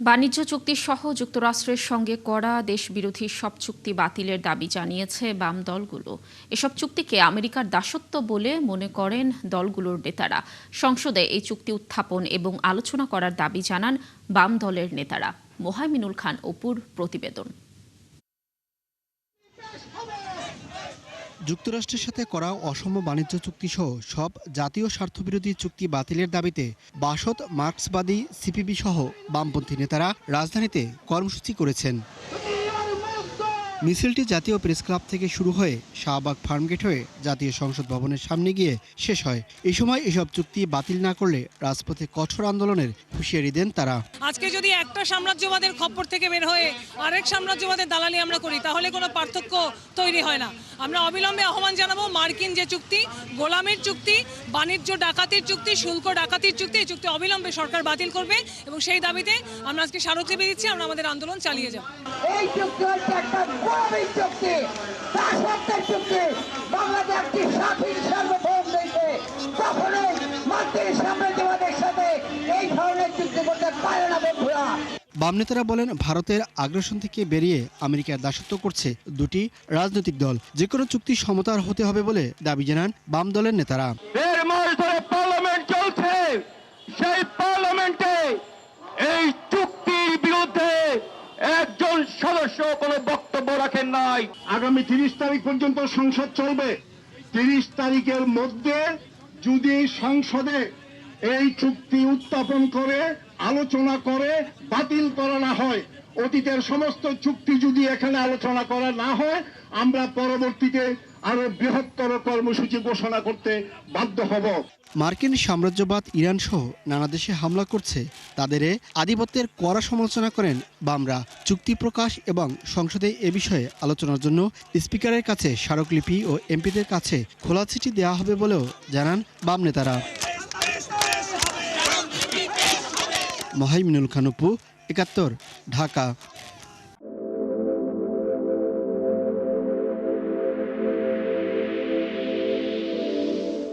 বাণিজ্য চুক্তি সহ যুক্তরাষ্ট্রের সঙ্গে করা দেশবিরোধী সব চুক্তি বাতিলের দাবি জানিয়েছে বাম দলগুলো। এসব চুক্তিকে আমেরিকার দাসত্ব বলে মনে করেন দলগুলোর নেতারা। সংসদে এই চুক্তি উত্থাপন এবং আলোচনা করার দাবি জানান বাম দলের নেতারা। মোহাইমিনুল খান অপুর প্রতিবেদন। যুক্তরাষ্ট্রের সাথে করা অসম বাণিজ্য চুক্তি সহ সব জাতীয় স্বার্থবিরোধী চুক্তি বাতিলের দাবিতে বাসদ, মার্ক্সবাদী, সিপিবি সহ বামপন্থী নেতারা রাজধানীতে কর্মসূচি করেছেন। মিছিলটি জাতীয় প্রেস ক্লাব থেকে শুরু হয়ে শাহবাগ ফার্মগেট হয়ে জাতীয় সংসদ ভবনের সামনে গিয়ে শেষ হয়। এই সময় এসব চুক্তি বাতিল না করলে রাজপথে কঠোর আন্দোলনের হুঁশিয়ারি দেন তারা। আজকে যদি একটা সাম্রাজ্যবাদের খপ্পর থেকে বের হয়ে আরেক সাম্রাজ্যবাদের দালালি আমরা করি, তাহলে কোনো পার্থক্য তৈরি হয় না। আমরা অবিলম্বে আহ্বান জানাবো মার্কিন যে চুক্তি, গোলামির চুক্তি, বাণিজ্য ডাকাতির চুক্তি, শুল্ক ডাকাতির চুক্তি, এই চুক্তি অবিলম্বে সরকার বাতিল করবে এবং সেই দাবিতে আমরা আজকে স্মারকলিপি দিচ্ছি। আমরা আমাদের আন্দোলন চালিয়ে যাব। এই চুক্তি হচ্ছে একটা গোলামির চুক্তি, দাসত্বের চুক্তি। বাংলাদেশ একটি স্বাধীন সার্বভৌম দেশে কখনোই মার্কিন সাম্রাজ্যবাদের সাথে এই ধরনের চুক্তি করতে পারে না বন্ধুরা। বাম নেতারা বলেন, ভারতের আগ্রাসন থেকে বেরিয়ে আমেরিকার দাসত্ব করছে দুটি রাজনৈতিক দল। যে কোনো চুক্তি সমতার হতে হবে বলে দাবি জানান বাম দলের নেতারা। দেড় মাস ধরে পার্লামেন্ট চলছে, সেই পার্লামেন্টে এই চুক্তির বিরুদ্ধে একজন সদস্য কোনো বক্তব্য রাখেন নাই। আগামী 30 তারিখ পর্যন্ত সংসদ চলবে। 30 তারিখের মধ্যে যদি সংসদে এই চুক্তি উত্থাপন করে আলোচনা করে বাতিল করা না হয়, অতীতের সমস্ত চুক্তি যদি এখানে আলোচনা করা না হয়, আমরা পরবর্তীতে আরো বৃহত্তর কর্মসূচি ঘোষণা করতে বাধ্য হব। মার্কিন সাম্রাজ্যবাদ, ইরান সহ নানা দেশে হামলা করছে, তাদের আধিপত্যের কড়া সমালোচনা করেন বামরা। চুক্তি প্রকাশ এবং সংসদে এ বিষয়ে আলোচনার জন্য স্পিকারের কাছে স্মারকলিপি ও এমপিদের কাছে খোলা চিঠি দেওয়া হবে বলেও জানান বাম নেতারা। মোহাইমিনুল খান অপু, ৭১, ঢাকা।